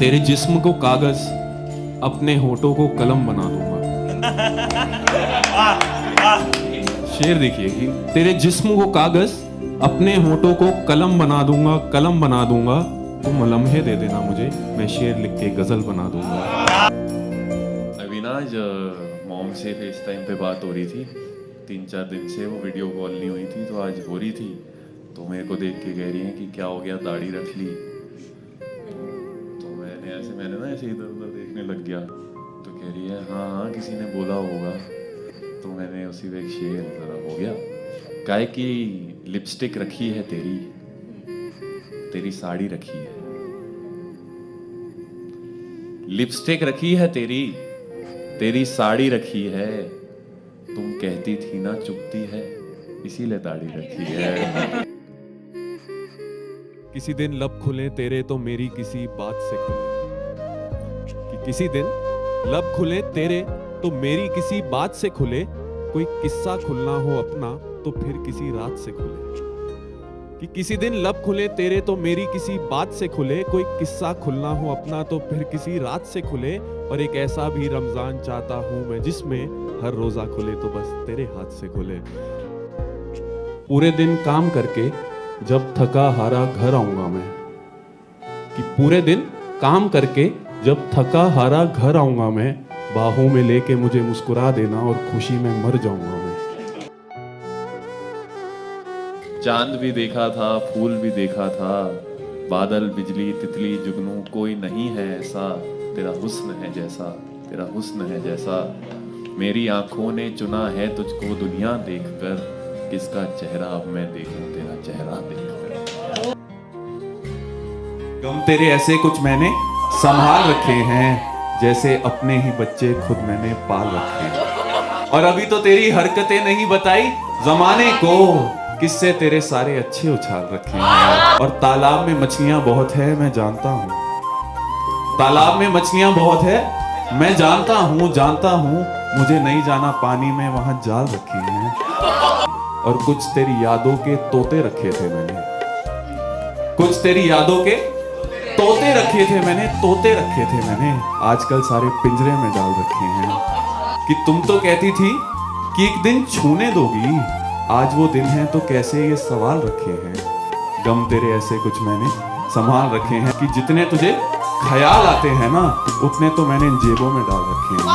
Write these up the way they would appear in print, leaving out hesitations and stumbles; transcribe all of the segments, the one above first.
तेरे जिस्म को कागज, अपने होठों को कलम बना दूंगा। शेर देखिए कि तेरे जिस्म को कागज, अपने होठों को कलम बना दूंगा, कलम बना दूंगा। तुम लम्हे दे देना मुझे, मैं शेर लिख के गजल बना दूंगा। अभी ना आज मॉम से फेस टाइम पे बात हो रही थी, 3-4 दिन से वो वीडियो कॉल नहीं हुई थी, तो आज हो रही थी। तो मेरे को देख के कह रही है कि क्या हो गया, दाढ़ी रख ली। तो मैंने ना ऐसे इधर उधर देखने लग गया। तो कह रही है हाँ हाँ किसी ने बोला होगा। तो मैंने उसी पे एक शेर जरा हो गया, काय की लिपस्टिक रखी है तेरी, तेरी साड़ी रखी है। लिपस्टिक रखी है तेरी, तेरी साड़ी रखी है। तुम कहती थी ना चुभती है, इसीलिए दाढ़ी रखी है। किसी दिन लब खुले तेरे तो मेरी किसी बात से खुले, कि किसी दिन लब खुले तेरे तो मेरी किसी बात से खुले। कोई किस्सा खुलना हो अपना तो फिर किसी रात से खुले। कि किसी दिन लब खुले तेरे तो मेरी किसी बात से खुले। कोई किस्सा खुलना हो अपना तो फिर किसी रात से खुले। और एक ऐसा भी रमजान चाहता हूं मैं जिसमें हर रोजा खुले तो बस तेरे हाथ से खुले। पूरे दिन काम करके जब थका हारा घर आऊंगा मैं, कि पूरे दिन काम करके जब थका हारा घर आऊंगा मैं। बाहों में लेके मुझे मुस्कुरा देना और खुशी में मर जाऊंगा मैं। चांद भी देखा था, फूल भी देखा था, बादल बिजली तितली जुगनू कोई नहीं है ऐसा। तेरा हुस्न है जैसा, तेरा हुस्न है जैसा। मेरी आंखों ने चुना है तुझको दुनिया देखकर, किसका चेहरा अब मैं देखूं तेरा चेहरा देखकर। गम तेरे ऐसे कुछ मैंने संभाल रखे हैं, जैसे अपने ही बच्चे खुद मैंने पाल रखे हैं। और अभी तो तेरी हरकतें नहीं बताई जमाने को, किससे तेरे सारे अच्छे उछाल रखे हैं। और तालाब में मछलियां बहुत है मैं जानता हूँ, तालाब में मछलियां बहुत है मैं जानता हूँ, जानता हूँ। मुझे नहीं जाना पानी में वहां जाल रखे हैं। और कुछ तेरी यादों के तोते रखे थे मैंने, कुछ तेरी यादों के तोते रखे थे मैंने, तोते रखे थे मैंने। आजकल सारे पिंजरे में डाल रखे हैं। कि तुम तो कहती थी कि एक दिन छूने दोगी, आज वो दिन है तो कैसे ये सवाल रखे हैं। गम तेरे ऐसे कुछ मैंने संभाल रखे हैं, कि जितने तुझे ख्याल आते हैं ना उतने तो मैंने इन जेबों में डाल रखे हैं।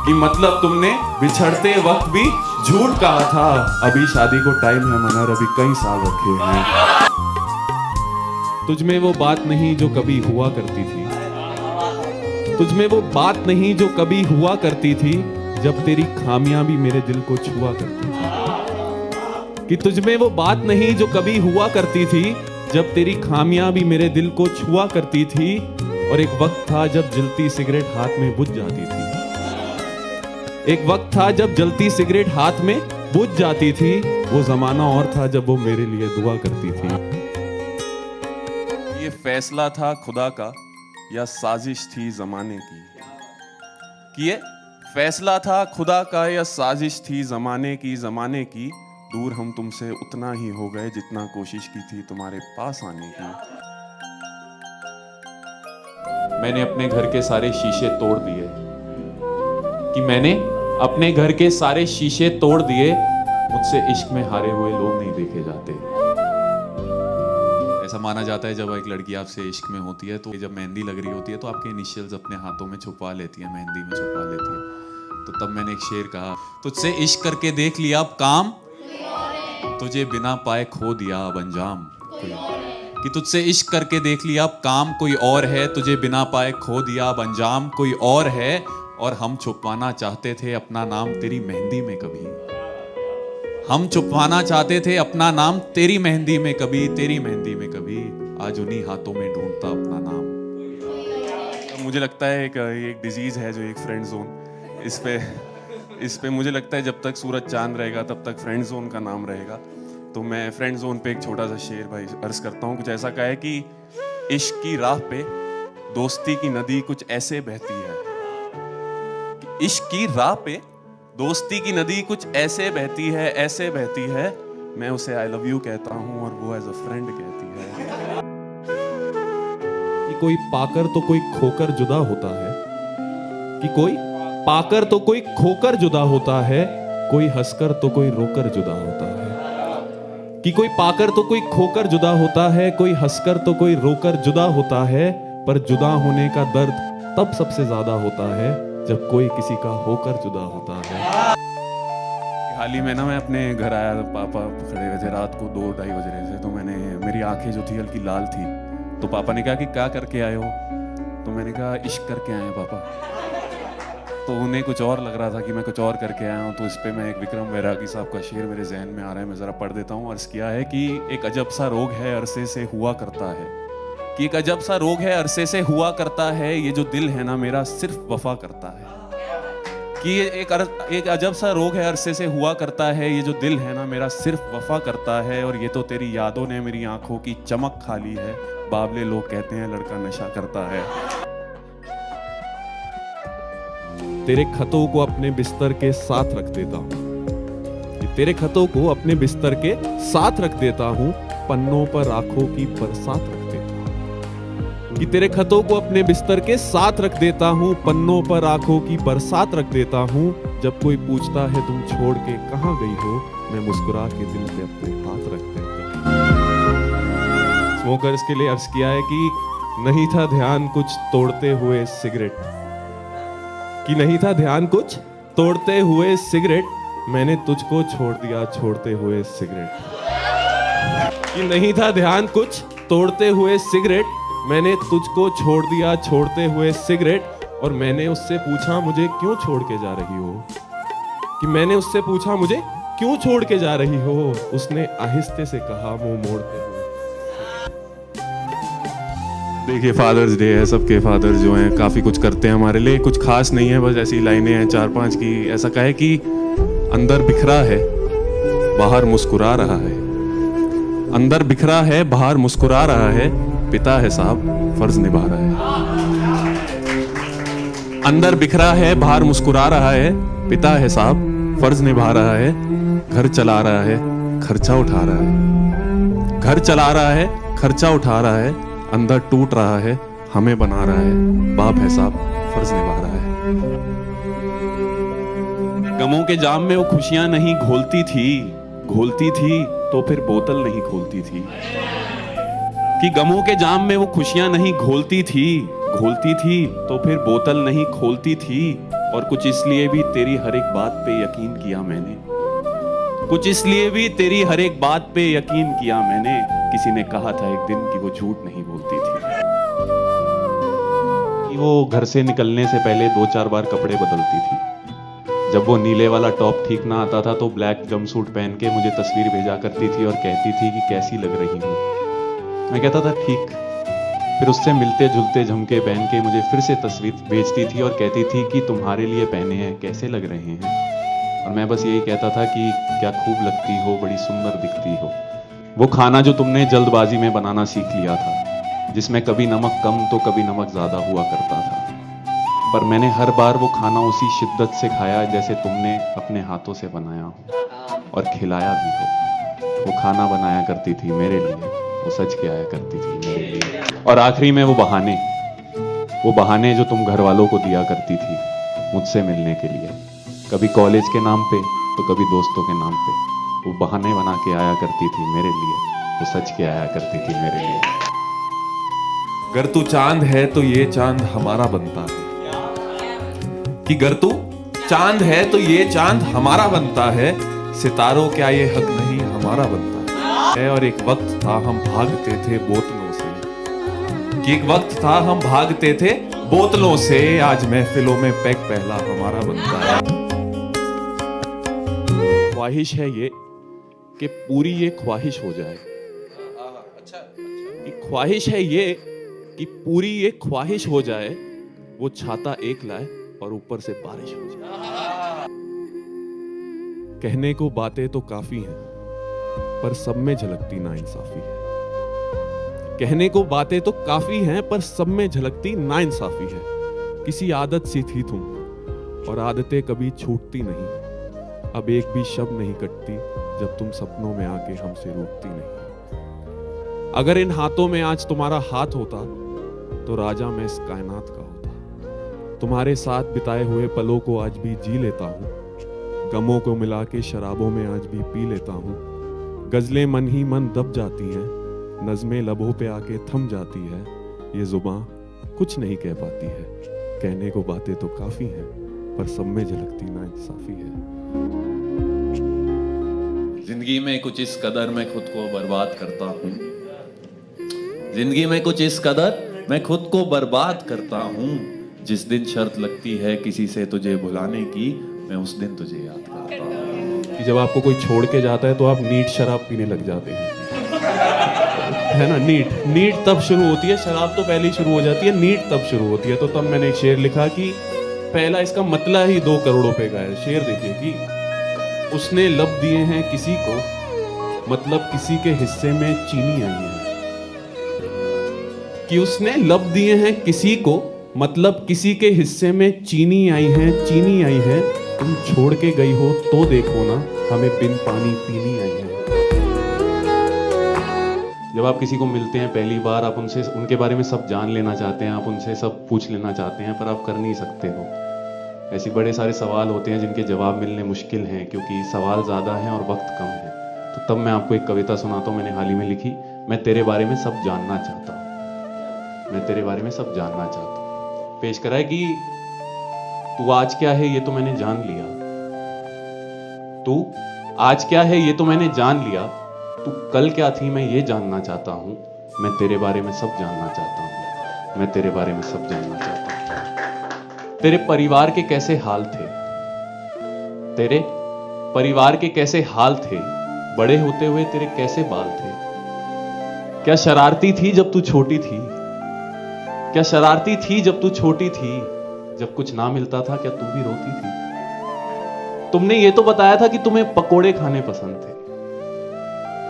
कि मतलब तुमने बिछड़ते वक्त भी झूठ कहा था, अभी शादी को टाइम है मगर अभी कई साल रखे हैं। तुझ में वो बात नहीं जो कभी हुआ करती थी, तुझ में वो बात नहीं जो कभी हुआ करती थी, जब तेरी खामियां भी मेरे दिल को छुआ करती थी। कि तुझ में वो बात नहीं जो कभी हुआ करती थी, जब तेरी खामियां भी मेरे दिल को छुआ करती थी। और एक वक्त था जब जलती सिगरेट हाथ में बुझ जाती थी, एक वक्त था जब जलती सिगरेट हाथ में बुझ जाती थी। वो जमाना और था जब वो मेरे लिए दुआ करती थी। ये फैसला था खुदा का या साजिश थी जमाने की, कि ये फैसला था खुदा का या साजिश थी जमाने की, जमाने की। दूर हम तुमसे उतना ही हो गए जितना कोशिश की थी तुम्हारे पास आने की। मैंने अपने घर के सारे शीशे तोड़ दिए, कि मैंने अपने घर के सारे शीशे तोड़ दिए। मुझसे इश्क में हारे हुए लोग नहीं देखे जाते। ऐसा माना जाता है जब एक लड़की आपसे इश्क में होती है तो जब मेहंदी लग रही होती है तो आपके इनिशियल्स अपने हाथों में छुपा लेती है, मेहंदी में छुपा लेती है। तो तब मैंने एक शेर कहा, तुझसे इश्क करके देख लिया अब काम, तुझे बिना पाए खो दिया अब अंजाम। कि तुझसे इश्क करके देख लिया अब काम कोई और है, तुझे बिना पाए खो दिया अब अंजाम कोई और है। और हम छुपवाना चाहते थे अपना नाम तेरी मेहंदी में कभी, हम छुपवाना चाहते थे अपना नाम तेरी मेहंदी में कभी, तेरी मेहंदी में कभी। आज उन्हीं हाथों में ढूंढता अपना नाम। मुझे लगता है एक डिजीज है जो एक फ्रेंड जोन, इस पे मुझे लगता है जब तक सूरज चांद रहेगा तब तक फ्रेंड जोन का नाम रहेगा। तो मैं फ्रेंड जोन पे एक छोटा सा शेर भाई अर्ज करता हूँ। कुछ ऐसा कहा है कि इश्क की राह पे दोस्ती की नदी कुछ ऐसे बहती है, कि इश्क की राह पे दोस्ती की नदी कुछ ऐसे बहती है, ऐसे बहती है। मैं उसे आई लव यू कहता हूँ और वो एज अ फ्रेंड कहती है। कोई पाकर तो कोई खोकर जुदा होता है, कि कोई पाकर तो कोई खोकर जुदा होता है, कोई हंसकर तो कोई रोकर जुदा होता है, कि कोई पाकर तो कोई खोकर जुदा होता है, कोई हंसकर तो कोई रोकर जुदा होता है, पर जुदा होने का दर्द तब सबसे ज्यादा होता है जब कोई किसी का होकर जुदा होता है। हाल ही में ना मैं अपने घर आया, पापा खड़े हुए थे, रात को 2-2:30 बज रहे थे, तो मेरी आंखें जो थी हल्की लाल थी, तो पापा ने कहा कि क्या करके आए हो, तो मैंने कहा इश्क करके आए हैं पापा। तो उन्हें कुछ और लग रहा था कि मैं कुछ और करके आया हूँ, तो इस पे मैं एक विक्रम बैरागी साहब का शेर मेरे जहन में आ रहा है, मैं ज़रा पढ़ देता हूँ। अर्ज़ किया है कि एक अजब सा रोग है अरसे से हुआ करता है, कि एक अजब सा रोग है अरसे से हुआ करता है, ये जो दिल है ना मेरा सिर्फ वफा करता है, कि एक अजब सा रोग है अरसे से हुआ करता है, ये जो दिल है ना मेरा सिर्फ वफा करता है, और ये तो तेरी यादों ने मेरी आंखों की चमक खा ली है, बावले लोग कहते हैं लड़का नशा करता है। तेरे खतों को अपने बिस्तर के साथ रख देता हूँ, तेरे खतों को अपने बिस्तर के साथ रख देता हूँ, पन्नों पर आंखों की बरसात रख देता हूँ, कि तेरे खतों को अपने बिस्तर के साथ रख देता हूँ, पन्नों पर आंखों की बरसात रख देता हूँ। जब कोई पूछता है तुम छोड़ के कहाँ गई हो, मैं मुस्कुरा के दिल पे अपने हाथ रख देता हूँ। स्मोकर्स के लिए अर्ज किया है कि नहीं था ध्यान कुछ तोड़ते हुए सिगरेट, कि नहीं था ध्यान कुछ तोड़ते हुए सिगरेट, मैंने तुझको छोड़ दिया छोड़ते हुए सिगरेट, कि नहीं था ध्यान कुछ तोड़ते हुए सिगरेट, मैंने तुझको छोड़ दिया छोड़ते हुए सिगरेट। और मैंने उससे पूछा मुझे क्यों छोड़ के जा रही हो, कि मैंने उससे पूछा मुझे क्यों छोड़ के जा रही हो, उसने आहिस्ते से कहा मुंह मोड़ते हुए। देखिए फादर्स डे है, सबके फादर जो हैं काफ़ी कुछ करते हैं हमारे लिए, कुछ खास नहीं है, बस ऐसी लाइनें हैं 4-5 की। ऐसा कहे कि अंदर बिखरा है बाहर मुस्कुरा रहा है, अंदर बिखरा है बाहर मुस्कुरा रहा है, पिता है साहब फर्ज निभा रहा है। अंदर बिखरा है बाहर मुस्कुरा रहा है, पिता है साहब फर्ज निभा रहा है, घर चला रहा है खर्चा उठा रहा है, घर चला रहा है खर्चा उठा रहा है, अंदर टूट रहा है हमें बना रहा है, बाप है साहब फर्ज निभा रहा है। गमों के जाम में वो खुशियां नहीं घोलती थी तो फिर बोतल नहीं खोलती थी, कि गमों के जाम में वो खुशियां नहीं घोलती थी तो फिर बोतल नहीं खोलती थी। और कुछ इसलिए भी तेरी हर एक बात पे यकीन किया मैंने, कुछ इसलिए भी तेरी हर एक बात पे यकीन किया मैंने, किसी ने कहा था एक दिन कि वो झूठ नहीं बोलती थी, कि वो घर से निकलने से पहले 2-4 बार कपड़े बदलती थी। जब वो नीले वाला टॉप ठीक ना आता था तो ब्लैक जंपसूट पहन के मुझे तस्वीर भेजा करती थी और कहती थी कि कैसी लग रही हूँ। मैं कहता था ठीक, फिर उससे मिलते जुलते झुमके पहन के मुझे फिर से तस्वीर भेजती थी और कहती थी कि तुम्हारे लिए पहने हैं कैसे लग रहे हैं। और मैं बस यही कहता था कि क्या खूब लगती हो, बड़ी सुंदर दिखती हो। वो खाना जो तुमने जल्दबाजी में बनाना सीख लिया था, जिसमें कभी नमक कम तो कभी नमक ज़्यादा हुआ करता था, पर मैंने हर बार वो खाना उसी शिद्दत से खाया जैसे तुमने अपने हाथों से बनाया हो और खिलाया भी हो। वो खाना बनाया करती थी मेरे लिए, वो सच के आया करती थी मेरे लिए। और आखिरी में वो बहाने जो तुम घर वालों को दिया करती थी मुझसे मिलने के लिए, कभी कॉलेज के नाम पे तो कभी दोस्तों के नाम पे, वो बहाने बना के आया करती थी मेरे लिए, वो सच के आया करती थी मेरे लिए। अगर तू चांद है तो ये चांद हमारा बनता है, कि अगर तू चांद है तो ये चांद हमारा बनता है, सितारों क्या ये हक नहीं हमारा बनता है। और एक वक्त था हम भागते थे बोतलों से, कि एक वक्त था हम भागते थे बोतलों से, आज महफिलों में पैक पहला हमारा बनता है। ख्वाहिश है ये कि पूरी ये ख्वाहिश हो जाए, ख्वाहिश है ये कि पूरी ये ख्वाहिश हो जाए, वो छाता एक लाए और ऊपर से बारिश हो जाए। कहने को बातें तो काफी हैं, पर सब में झलकती नाइंसाफी है। कहने को बातें तो काफी हैं, पर सब में झलकती नाइंसाफी है। किसी आदत सी थी तुम, और आदतें कभी छूटती नहीं। अब एक भी शब्द नहीं कटती जब तुम सपनों में आके हमसे रूठती नहीं। अगर इन हाथों में आज तुम्हारा हाथ होता तो राजा मैं इस कायनात का होता। तुम्हारे साथ बिताए हुए पलों को आज भी जी लेता हूँ, गमों को मिला के शराबों में आज भी पी लेता हूँ। गजलें मन ही मन दब जाती हैं, नज़में लबों पे आके थम जाती है। ये जुबां कुछ नहीं कह पाती है, कहने को बातें तो काफी हैं, पर सब में झलकती ना इंसाफी है। जिंदगी में कुछ इस कदर मैं खुद को बर्बाद करता हूँ, जिंदगी में कुछ इस कदर मैं खुद को बर्बाद करता हूँ। जिस दिन शर्त लगती है किसी से तुझे भुलाने की, मैं उस दिन तुझे याद करता हूँ। कि जब आपको कोई छोड़ के जाता है तो आप नीट शराब पीने लग जाते हैं, है ना। नीट तब शुरू होती है, शराब तो पहले ही शुरू हो जाती है, नीट तब शुरू होती है। तो तब मैंने एक शेर लिखा कि पहला इसका मतलब ही 2 करोड़ रुपए का है। शेर देखिए कि उसने लब दिए हैं किसी को, मतलब किसी के हिस्से में चीनी आई है। कि उसने लब दिए हैं किसी को, मतलब किसी के हिस्से में चीनी आई है, चीनी आई है। तुम छोड़ के गई हो तो देखो ना, हमें बिन पानी पीनी आई है। जब आप किसी को मिलते हैं पहली बार, आप उनसे उनके बारे में सब जान लेना चाहते हैं, आप उनसे सब पूछ लेना चाहते हैं, पर आप कर नहीं सकते हो। ऐसे बड़े सारे सवाल होते हैं जिनके जवाब मिलने मुश्किल हैं, क्योंकि सवाल ज़्यादा हैं और वक्त कम है। तो तब मैं आपको एक कविता सुनाता हूँ, मैंने हाल ही में लिखी। मैं तेरे बारे में सब जानना चाहता हूँ, मैं तेरे बारे में सब जानना चाहता हूँ। पेश करा है कि तू आज क्या है ये तो मैंने जान लिया, तू आज क्या है ये तो मैंने जान लिया, तू कल क्या थी मैं ये जानना चाहता हूँ। मैं तेरे बारे में सब जानना चाहता हूँ, मैं तेरे बारे में सब जानना चाहता हूँ। तेरे परिवार के कैसे हाल थे, तेरे परिवार के कैसे हाल थे, बड़े होते हुए तेरे कैसे बाल थे। क्या शरारती थी जब तू छोटी थी, क्या शरारती थी जब तू छोटी थी, जब कुछ ना मिलता था क्या तू भी रोती थी। तुमने ये तो बताया था कि तुम्हें पकोड़े खाने पसंद थे,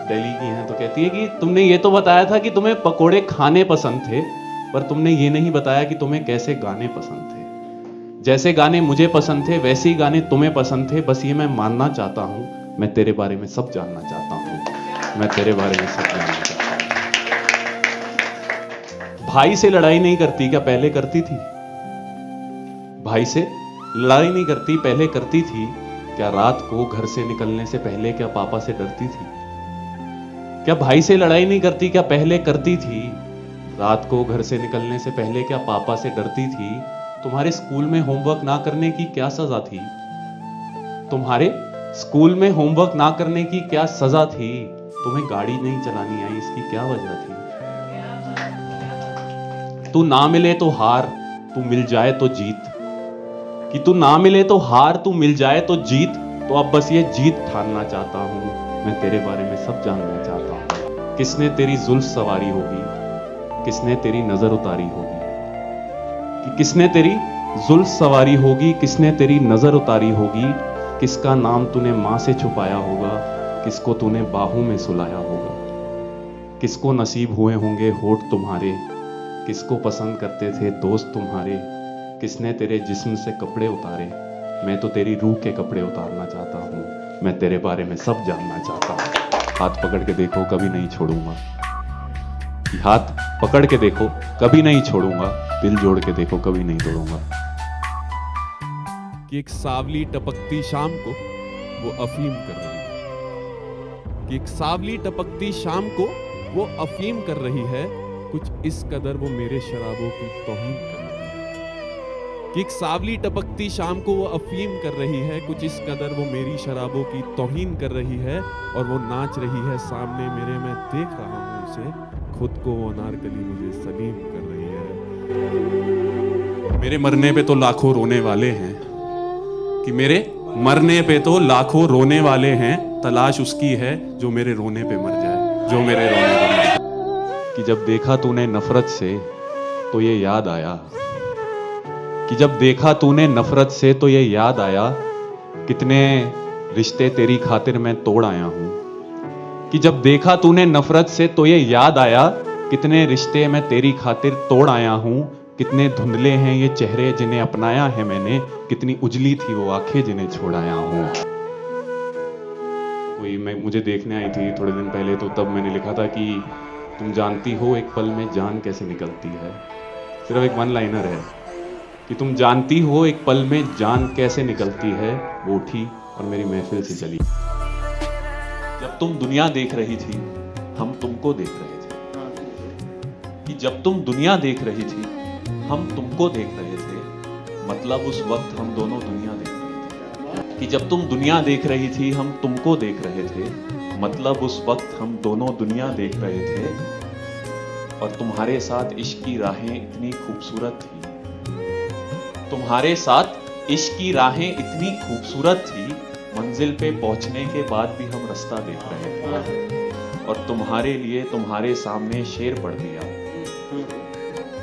दिल्ली की हैं तो कहती है कि तुमने ये तो बताया था कि तुम्हें पकोड़े खाने पसंद थे, पर तुमने ये नहीं बताया कि तुम्हें कैसे गाने पसंद थे। जैसे गाने मुझे पसंद थे वैसे ही गाने तुम्हें पसंद थे, बस ये मैं मानना चाहता हूं, मैं तेरे बारे में सब जानना चाहता हूं, मैं तेरे बारे में सब जानना चाहता हूं। भाई से लड़ाई नहीं करती क्या पहले करती थी, भाई से लड़ाई नहीं करती पहले करती थी। क्या रात को घर से निकलने से पहले क्या पापा से डरती थी। क्या भाई से लड़ाई नहीं करती क्या पहले करती थी, रात को घर से निकलने से पहले क्या पापा से डरती थी। तुम्हारे स्कूल में होमवर्क ना करने की क्या सजा थी, तुम्हारे स्कूल में होमवर्क ना करने की क्या सजा थी। तुम्हें गाड़ी नहीं चलानी आई इसकी क्या वजह थी। तू ना मिले तो हार, तू मिल जाए तो जीत, कि तू ना मिले तो हार, तू मिल जाए तो जीत। तो अब बस ये जीत ठानना चाहता हूं, मैं तेरे बारे में सब जानना चाहता हूं। किसने तेरी जुल्फ सवारी होगी, किसने तेरी नजर उतारी होगी, कि किसने तेरी जुल्फ सवारी होगी, किसने तेरी नजर उतारी होगी। किसका नाम तूने मां से छुपाया होगा, किसको तूने बाहों में सुलाया होगा। किसको नसीब हुए होंगे होठ तुम्हारे, किसको पसंद करते थे दोस्त तुम्हारे। किसने तेरे जिस्म से कपड़े उतारे, मैं तो तेरी रूह के कपड़े उतारना चाहता हूँ, मैं तेरे बारे में सब जानना चाहता हूँ। हाथ पकड़ के देखो कभी नहीं छोड़ूंगा, हाथ पकड़ के देखो कभी नहीं छोड़ूंगा, दिल जोड़ के देखो कभी नहीं तोड़ूंगा। कि एक सावली टपकती शाम को वो अफीम कर रही है, कि एक सावली टपकती शाम को वो अफीम कर रही है, कुछ इस कदर वो मेरे शराबों की तौहीन कर रही है। कि एक सावली टपकती शाम को वो अफीम कर रही है, कुछ इस कदर वो मेरी शराबों की तौहीन कर रही है। और वो नाच रही है सामने मेरे, मैं देख रहा हूँ उसे, खुद को वो अनारकली मुझे सलीम कर रही है। मेरे मरने पे तो लाखों रोने वाले हैं, कि मेरे मरने पे तो लाखों रोने वाले हैं, तलाश उसकी है जो मेरे रोने पे मर जाए, जो मेरे रोने पे मर जाए। कि जब देखा तूने नफरत से तो ये याद आया, कि जब देखा तूने नफरत से तो ये याद आया, कितने रिश्ते तेरी खातिर मैं तोड़ आया हूं। कि जब देखा तूने नफरत से तो ये याद आया, कितने रिश्ते मैं तेरी खातिर तोड़ आया हूं। कितने धुंधले हैं ये चेहरे जिन्हें अपनाया है मैंने, कितनी उजली थी वो आंखें जिन्हें छोड़ाया हूं। कोई मुझे देखने आई थी थोड़े दिन पहले, तो तब मैंने लिखा था कि तुम जानती हो एक पल में जान कैसे निकलती है, सिर्फ एक वन लाइनर है कि तुम जानती हो एक पल में जान कैसे निकलती है, वो उठी और मेरी महफिल से चली। जब तुम दुनिया देख रही थी हम तुमको देख रहे थे, कि जब तुम दुनिया देख रही थी हम तुमको देख रहे थे, मतलब उस वक्त हम दोनों दुनिया देख रहे थे। कि जब तुम दुनिया देख रही थी हम तुमको देख रहे थे, मतलब उस वक्त हम दोनों दुनिया देख रहे थे। और तुम्हारे साथ इश्क की राहें इतनी खूबसूरत थी, तुम्हारे साथ इश्क की राहें इतनी खूबसूरत थी, मंजिल पे पहुंचने के बाद भी हम रास्ता देख रहे थे। और तुम्हारे लिए तुम्हारे सामने शेर पढ़ दिया,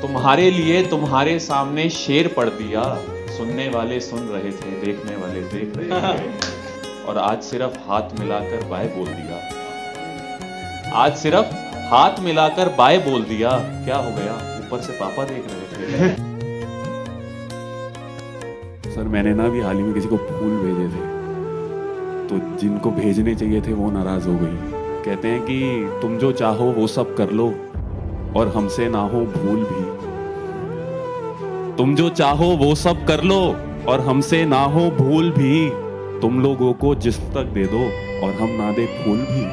तुम्हारे लिए तुम्हारे सामने शेर पढ़ दिया। सुनने वाले सुन रहे थे, देखने वाले देख रहे थे। और आज सिर्फ हाथ मिलाकर बाय बोल दिया, आज सिर्फ हाथ मिलाकर बाय बोल दिया। क्या हो गया, ऊपर से पापा देख रहे थे। सर मैंने ना अभी हाल ही में किसी को फूल भेजे थे, तो जिनको भेजने चाहिए थे वो नाराज हो गई। कहते हैं कि तुम जो चाहो वो सब कर लो और हमसे ना हो भूल भी। तुम जो चाहो वो सब कर लो और हमसे ना हो भूल भी। तुम लोगों को जिस्म तक दे दो और हम ना दे फूल भी।